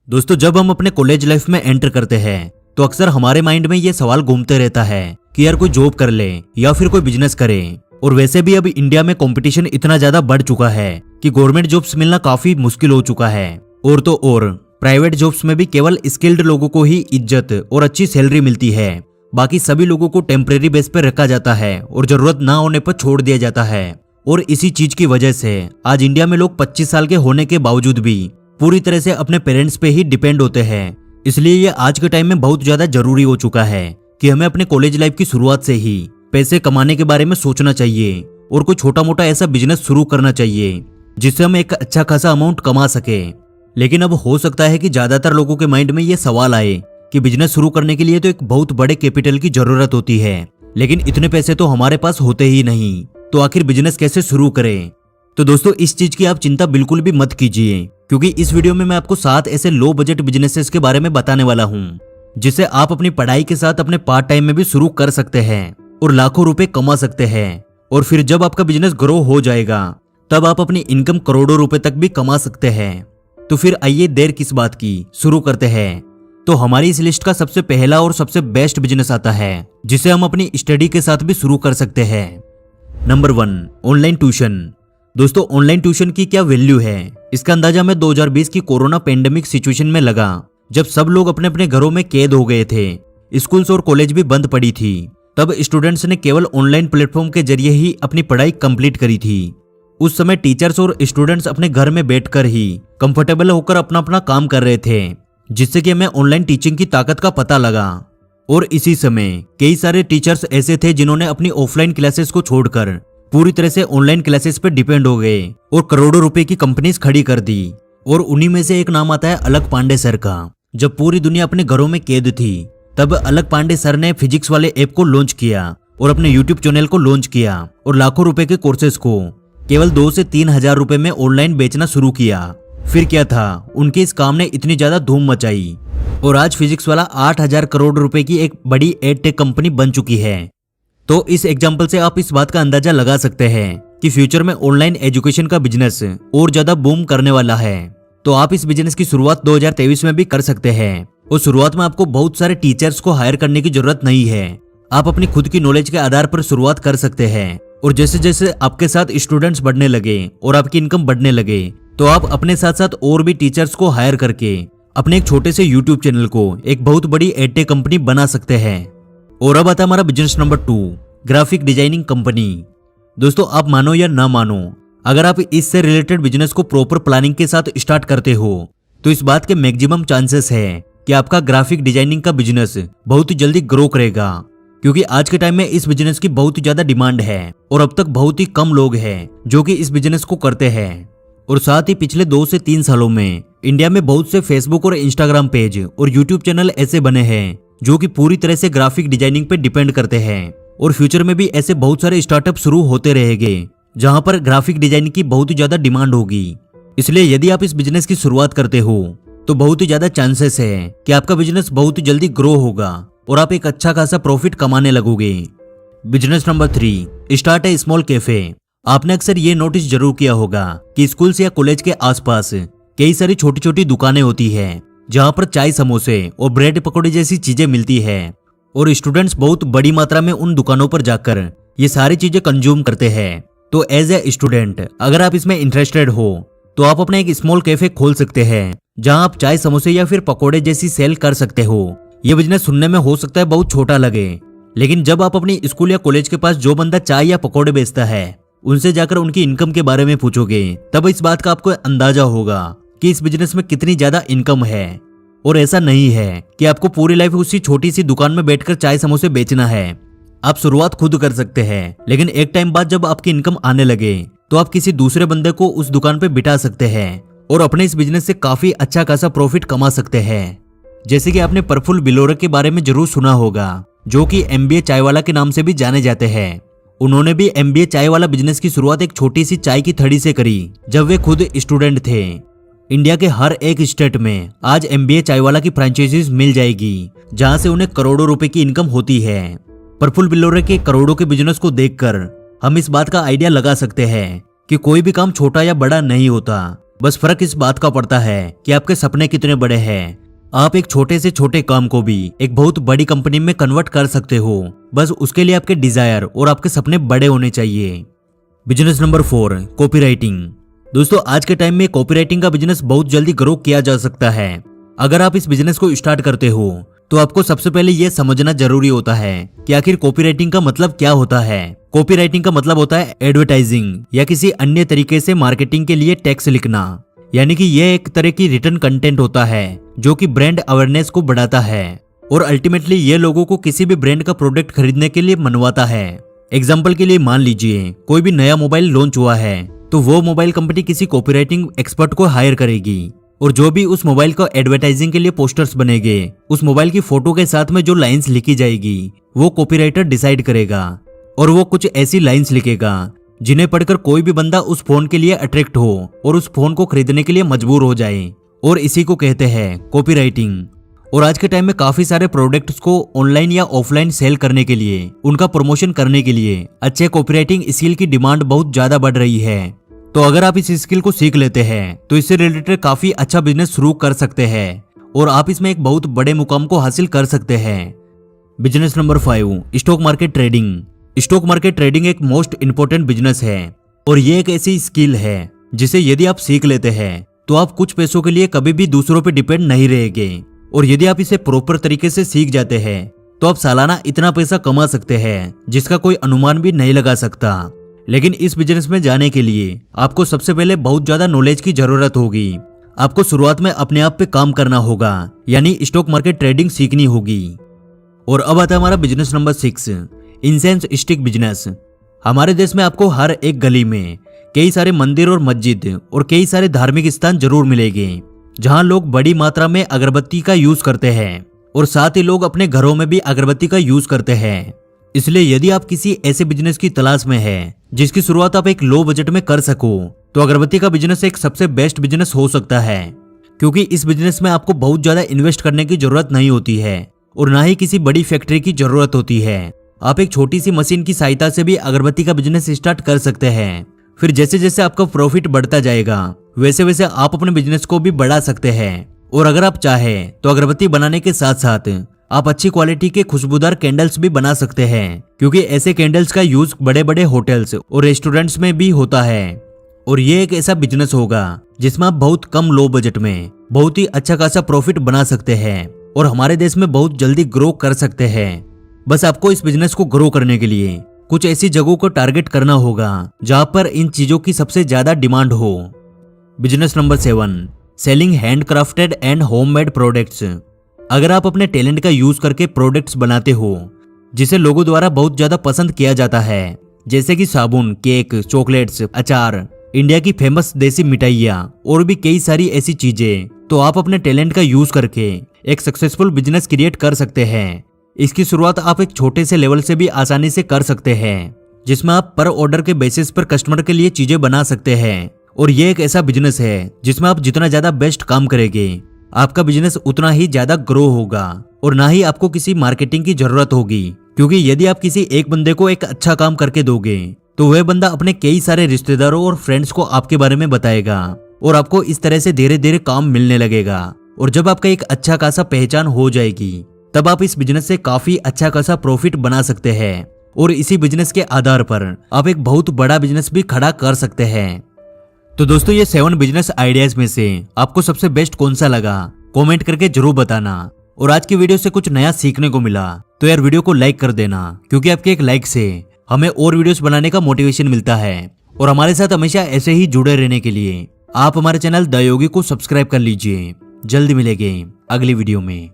दोस्तों, जब हम अपने कॉलेज लाइफ में एंटर करते हैं तो अक्सर हमारे माइंड में ये सवाल घूमते रहता है कि यार कोई जॉब कर ले या फिर कोई बिजनेस करे। और वैसे भी अब इंडिया में कंपटीशन इतना ज्यादा बढ़ चुका है कि गवर्नमेंट जॉब्स मिलना काफी मुश्किल हो चुका है। और तो और प्राइवेट जॉब्स में भी केवल स्किल्ड लोगों को ही इज्जत और अच्छी सैलरी मिलती है, बाकी सभी लोगों को टेम्परेरी बेस पर रखा जाता है और जरूरत ना होने पर छोड़ दिया जाता है। और इसी चीज की वजह से आज इंडिया में लोग 25 साल के होने के बावजूद भी पूरी तरह से अपने पेरेंट्स पे ही डिपेंड होते हैं। इसलिए ये आज के टाइम में बहुत ज्यादा जरूरी हो चुका है कि हमें अपने कॉलेज लाइफ की शुरुआत से ही पैसे कमाने के बारे में सोचना चाहिए और कोई छोटा मोटा ऐसा बिजनेस शुरू करना चाहिए जिससे हम एक अच्छा खासा अमाउंट कमा सके। लेकिन अब हो सकता है कि ज्यादातर लोगों के माइंड में ये सवाल आए कि बिजनेस शुरू करने के लिए तो एक बहुत बड़े कैपिटल की जरूरत होती है, लेकिन इतने पैसे तो हमारे पास होते ही नहीं, तो आखिर बिजनेस कैसे शुरू करें। तो दोस्तों, इस चीज की आप चिंता बिल्कुल भी मत कीजिए, क्योंकि इस वीडियो में मैं आपको 7 ऐसे लो बजट बिजनेसेस के बारे में बताने वाला हूँ जिसे आप अपनी पढ़ाई के साथ अपने पार्ट टाइम में भी शुरू कर सकते हैं और लाखों रुपए कमा सकते हैं। और फिर जब आपका बिजनेस ग्रो हो जाएगा तब आप अपनी इनकम करोड़ों रुपए तक भी कमा सकते हैं। तो फिर आइए देर किस बात की, शुरू करते हैं। तो हमारी इस लिस्ट का सबसे पहला और सबसे बेस्ट बिजनेस आता है जिसे हम अपनी स्टडी के साथ भी शुरू कर सकते हैं। Number 1, online tuition. दोस्तों, ऑनलाइन ट्यूशन की क्या वैल्यू है, इसका अंदाजा हमें 2020 की कोरोना पेंडेमिक सिचुएशन में लगा, जब सब लोग अपने अपने घरों में कैद हो गए थे, स्कूल्स और कॉलेज भी बंद पड़ी थी। तब स्टूडेंट्स ने केवल ऑनलाइन प्लेटफॉर्म के जरिए ही अपनी पढ़ाई कंप्लीट करी थी। उस समय टीचर्स और स्टूडेंट्स अपने घर में बैठकर ही कंफर्टेबल होकर अपना अपना काम कर रहे थे, जिससे कि हमें ऑनलाइन टीचिंग की ताकत का पता लगा। और इसी समय कई सारे टीचर्स ऐसे थे जिन्होंने अपनी ऑफलाइन क्लासेस को छोड़कर पूरी तरह से ऑनलाइन क्लासेस पे डिपेंड हो गए और करोड़ों रुपए की कंपनीज खड़ी कर दी। और उन्हीं में से एक नाम आता है अलक पांडे सर का। जब पूरी दुनिया अपने घरों में कैद थी तब अलक पांडे सर ने फिजिक्स वाले ऐप को लॉन्च किया और अपने यूट्यूब चैनल को लॉन्च किया और लाखों रुपए के कोर्सेज को केवल 2 से 3 हजार रुपए में ऑनलाइन बेचना शुरू किया। फिर क्या था, उनके इस काम ने इतनी ज्यादा धूम मचाई और आज फिजिक्स वाला 8,000 करोड़ रुपए की एक बड़ी एडटेक कंपनी बन चुकी है। तो इस एग्जाम्पल से आप इस बात का अंदाजा लगा सकते हैं कि फ्यूचर में ऑनलाइन एजुकेशन का बिजनेस और ज्यादा बूम करने वाला है। तो आप इस बिजनेस की शुरुआत 2023 में भी कर सकते हैं और शुरुआत में आपको बहुत सारे टीचर्स को हायर करने की जरूरत नहीं है। आप अपनी खुद की नॉलेज के आधार पर शुरुआत कर सकते हैं और जैसे जैसे आपके साथ स्टूडेंट्स बढ़ने लगे और आपकी इनकम बढ़ने लगे तो आप अपने साथ साथ और भी टीचर्स को हायर करके अपने एक छोटे से यूट्यूब चैनल को एक बहुत बड़ी एडटेक कंपनी बना सकते हैं। और अब आता हमारा business number 2, graphic designing company. दोस्तों, आप मानो या ना मानो, अगर आप इससे रिलेटेड बिजनेस को प्रॉपर प्लानिंग के साथ स्टार्ट करते हो तो इस बात के मैक्सिमम चांसेस है कि आपका ग्राफिक डिजाइनिंग का बिजनेस बहुत ही जल्दी ग्रो करेगा, क्योंकि आज के टाइम में इस बिजनेस की बहुत ही ज्यादा डिमांड है और अब तक बहुत ही कम लोग हैं जो कि इस बिजनेस को करते हैं। और साथ ही पिछले 2 से 3 सालों में इंडिया में बहुत से फेसबुक और इंस्टाग्राम पेज और यूट्यूब चैनल ऐसे बने हैं जो कि पूरी तरह से ग्राफिक डिजाइनिंग पे डिपेंड करते हैं। और फ्यूचर में भी ऐसे बहुत सारे स्टार्टअप शुरू होते रहेंगे जहां पर ग्राफिक डिजाइनिंग की बहुत ही ज्यादा डिमांड होगी। इसलिए यदि आप इस बिजनेस की शुरुआत करते हो तो बहुत ही ज्यादा चांसेस है कि आपका बिजनेस बहुत ही जल्दी ग्रो होगा और आप एक अच्छा खासा प्रॉफिट कमाने लगोगे। बिजनेस नंबर 3, स्टार्ट ए स्मॉल कैफे। आपने अक्सर ये नोटिस जरूर किया होगा कि स्कूल्स या कॉलेज के आसपास कई सारी छोटी छोटी दुकानें होती है जहां पर चाय, समोसे और ब्रेड पकौड़े जैसी चीजें मिलती है और स्टूडेंट्स बहुत बड़ी मात्रा में उन दुकानों पर जाकर ये सारी चीजें कंज्यूम करते हैं। तो एज ए स्टूडेंट अगर आप इसमें इंटरेस्टेड हो तो आप अपना एक स्मॉल कैफे खोल सकते हैं जहां आप चाय, समोसे या फिर पकौड़े जैसी सेल कर सकते हो। ये बिजनेस सुनने में हो सकता है बहुत छोटा लगे, लेकिन जब आप अपनी स्कूल या कॉलेज के पास जो बंदा चाय या पकौड़े बेचता है उनसे जाकर उनकी इनकम के बारे में पूछोगे तब इस बात का आपको अंदाजा होगा कि इस बिजनेस में कितनी ज्यादा इनकम है। और ऐसा नहीं है कि आपको पूरी लाइफ उसी छोटी सी दुकान में बैठकर चाय समोसे बेचना है। आप शुरुआत खुद कर सकते हैं, लेकिन एक टाइम बाद जब आपकी इनकम आने लगे तो आप किसी दूसरे बंदे को उस दुकान पे बिठा सकते हैं और अपने इस बिजनेस से काफी अच्छा खासा प्रॉफिट कमा सकते हैं। जैसे कि आपने प्रफुल्ल बिलोरे के बारे में जरूर सुना होगा, जो कि MBA चाय वाला के नाम से भी जाने जाते हैं। उन्होंने भी MBA चाय वाला बिजनेस की शुरुआत एक छोटी सी चाय की थड़ी से करी जब वे खुद स्टूडेंट थे। इंडिया के हर एक स्टेट में आज MBA चाय वाला की फ्रेंचाइजीज मिल जाएगी जहां से उन्हें करोड़ों रुपए की इनकम होती है। प्रफुल्ल बिलोरे के करोड़ों के बिजनेस को देखकर हम इस बात का आइडिया लगा सकते हैं कि कोई भी काम छोटा या बड़ा नहीं होता, बस फर्क इस बात का पड़ता है कि आपके सपने कितने बड़े हैं। आप एक छोटे से छोटे काम को भी एक बहुत बड़ी कंपनी में कन्वर्ट कर सकते हो। बस उसके लिए आपके डिजायर और आपके सपने बड़े होने चाहिए। Business number 4, copywriting. दोस्तों आज के टाइम में कॉपीराइटिंग का बिजनेस बहुत जल्दी ग्रो किया जा सकता है। अगर आप इस बिजनेस को स्टार्ट करते हो तो आपको सबसे पहले यह समझना जरूरी होता है कि आखिर कॉपीराइटिंग का मतलब क्या होता है। कॉपीराइटिंग का मतलब होता है एडवर्टाइजिंग या किसी अन्य तरीके से मार्केटिंग के लिए टेक्स्ट लिखना। यानी कि यह एक तरह की रिटर्न कंटेंट होता है जो कि ब्रांड अवेयरनेस को बढ़ाता है और अल्टीमेटली ये लोगों को किसी भी ब्रांड का प्रोडक्ट खरीदने के लिए मनवाता है। एग्जाम्पल के लिए मान लीजिए कोई भी नया मोबाइल लॉन्च हुआ है तो वो मोबाइल कंपनी किसी कॉपीराइटिंग एक्सपर्ट को हायर करेगी और जो भी उस मोबाइल का एडवर्टाइजिंग के लिए पोस्टर्स बनेंगे, उस मोबाइल की फोटो के साथ में जो लाइंस लिखी जाएगी वो कॉपीराइटर डिसाइड करेगा और वो कुछ ऐसी लाइंस लिखेगा जिन्हें पढ़कर कोई भी बंदा उस फोन के लिए अट्रैक्ट हो और उस फोन को खरीदने के लिए मजबूर हो जाए, और इसी को कहते हैं कॉपीराइटिंग। और आज के टाइम में काफी सारे प्रोडक्ट्स को ऑनलाइन या ऑफलाइन सेल करने के लिए, उनका प्रमोशन करने के लिए अच्छे कॉपीराइटिंग स्किल की डिमांड बहुत ज्यादा बढ़ रही है। तो अगर आप इस स्किल को सीख लेते हैं तो इससे रिलेटेड काफी अच्छा बिजनेस शुरू कर सकते हैं और आप इसमें एक बहुत बड़े मुकाम को हासिल कर सकते हैं। Business number 5, stock market trading. Stock market trading एक मोस्ट इंपोर्टेंट बिजनेस है और ये एक ऐसी स्किल है जिसे यदि आप सीख लेते हैं तो आप कुछ पैसों के लिए कभी भी दूसरों पर डिपेंड नहीं रहेंगे। और यदि आप इसे प्रॉपर तरीके से सीख जाते हैं तो आप सालाना इतना पैसा कमा सकते हैं जिसका कोई अनुमान भी नहीं लगा सकता। लेकिन इस बिजनेस में जाने के लिए आपको सबसे पहले बहुत ज्यादा नॉलेज की जरूरत होगी। आपको शुरुआत में अपने आप पे काम करना होगा, यानी स्टॉक मार्केट ट्रेडिंग सीखनी होगी। और अब आता है हमारा business number 6, incense stick business. हमारे देश में आपको हर एक गली में कई सारे मंदिर और मस्जिद और कई सारे धार्मिक स्थान जरूर मिलेंगे जहां लोग बड़ी मात्रा में अगरबत्ती का यूज करते हैं और साथ ही लोग अपने घरों में भी अगरबत्ती का यूज करते हैं। इसलिए यदि आप किसी ऐसे बिजनेस की तलाश में हैं जिसकी शुरुआत आप एक लो बजट में कर सको तो अगरबत्ती का बिजनेस एक सबसे बेस्ट बिजनेस हो सकता है, क्योंकि इस बिजनेस में आपको बहुत ज्यादा इन्वेस्ट करने की जरूरत नहीं होती है और ना ही किसी बड़ी फैक्ट्री की जरूरत होती है। आप एक छोटी सी मशीन की सहायता से भी अगरबत्ती का बिजनेस स्टार्ट कर सकते हैं। फिर जैसे जैसे आपका प्रॉफिट बढ़ता जाएगा वैसे वैसे आप अपने बिजनेस को भी बढ़ा सकते हैं। और अगर आप चाहें तो अगरबत्ती बनाने के साथ साथ आप अच्छी क्वालिटी के खुशबूदार कैंडल्स भी बना सकते हैं, क्योंकि ऐसे कैंडल्स का यूज बड़े बड़े होटल्स और रेस्टोरेंट्स में भी होता है। और ये एक ऐसा बिजनेस होगा जिसमें आप बहुत कम लो बजट में बहुत ही अच्छा खासा प्रॉफिट बना सकते हैं और हमारे देश में बहुत जल्दी ग्रो कर सकते हैं। बस आपको इस बिजनेस को ग्रो करने के लिए कुछ ऐसी जगहों को टारगेट करना होगा जहां पर इन चीजों की सबसे ज्यादा डिमांड हो। Business number 7, selling handcrafted and homemade products. अगर आप अपने टैलेंट का यूज करके प्रोडक्ट्स बनाते हो जिसे लोगों द्वारा बहुत ज्यादा पसंद किया जाता है, जैसे कि साबुन, केक, चॉकलेट्स, अचार, इंडिया की फेमस देसी मिठाइयाँ और भी कई सारी ऐसी चीजें, तो आप अपने टैलेंट का यूज करके एक सक्सेसफुल बिजनेस क्रिएट कर सकते हैं। इसकी शुरुआत आप एक छोटे से लेवल से भी आसानी से कर सकते हैं, जिसमें आप पर ऑर्डर के बेसिस पर कस्टमर के लिए चीजें बना सकते हैं। और ये एक ऐसा बिजनेस है जिसमें आप जितना ज्यादा बेस्ट काम करेंगे आपका बिजनेस उतना ही ज्यादा ग्रो होगा और ना ही आपको किसी मार्केटिंग की जरूरत होगी, क्योंकि यदि आप किसी एक बंदे को एक अच्छा काम करके दोगे तो वह बंदा अपने कई सारे रिश्तेदारों और फ्रेंड्स को आपके बारे में बताएगा और आपको इस तरह से धीरे धीरे काम मिलने लगेगा। और जब आपका एक अच्छा खासा पहचान हो जाएगी तब आप इस बिजनेस से काफी अच्छा खासा प्रॉफिट बना सकते हैं और इसी बिजनेस के आधार पर आप एक बहुत बड़ा बिजनेस भी खड़ा कर सकते हैं। तो दोस्तों ये 7 बिजनेस आइडियाज में से आपको सबसे बेस्ट कौन सा लगा कमेंट करके जरूर बताना। और आज की वीडियो से कुछ नया सीखने को मिला तो यार वीडियो को लाइक कर देना, क्योंकि आपके एक लाइक से हमें और वीडियोस बनाने का मोटिवेशन मिलता है। और हमारे साथ हमेशा ऐसे ही जुड़े रहने के लिए आप हमारे चैनल द योगी को सब्सक्राइब कर लीजिए। जल्द मिलेंगे अगली वीडियो में।